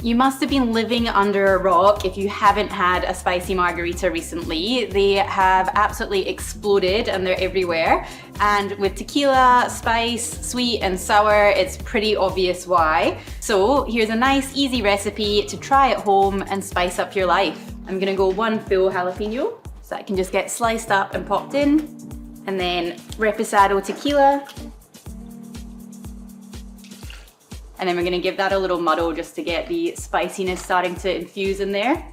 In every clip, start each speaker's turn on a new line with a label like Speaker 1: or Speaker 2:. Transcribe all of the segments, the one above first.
Speaker 1: You must have been living under a rock if you haven't had a spicy margarita recently. They have absolutely exploded and they're everywhere. And with tequila, spice, sweet and sour, it's pretty obvious why. So here's a nice, easy recipe to try at home and spice up your life. I'm gonna go 1 full jalapeno, so that can just get sliced up and popped in. And then reposado tequila. And then we're gonna give that a little muddle just to get the spiciness starting to infuse in there.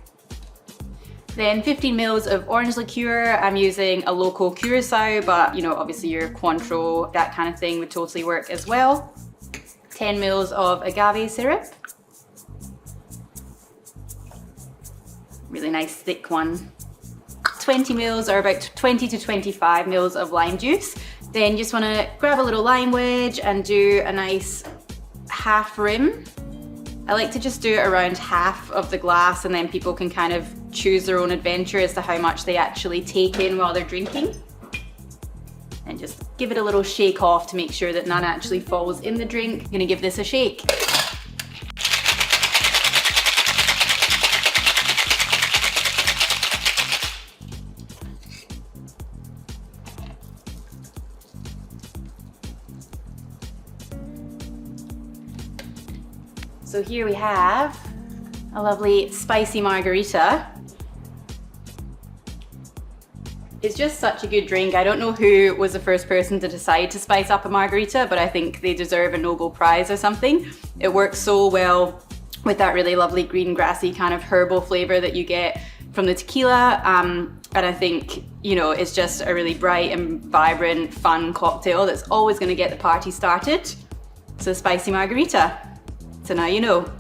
Speaker 1: Then 15 mils of orange liqueur. I'm using a local curacao, but you know, obviously your Cointreau, that kind of thing would totally work as well. 10 mils of agave syrup. Really nice thick one. 20 mils or about 20 to 25 mils of lime juice. Then you just wanna grab a little lime wedge and do a nice half rim. I like to just do it around half of the glass, and then people can kind of choose their own adventure as to how much they actually take in while they're drinking. And just give it a little shake off to make sure that none actually falls in the drink. I'm gonna give this a shake. So here we have a lovely spicy margarita. It's just such a good drink. I don't know who was the first person to decide to spice up a margarita, but I think they deserve a Nobel Prize or something. It works so well with that really lovely green grassy kind of herbal flavor that you get from the tequila. And I think, you know, it's just a really bright and vibrant, fun cocktail that's always gonna get the party started. So spicy margarita. So now you know.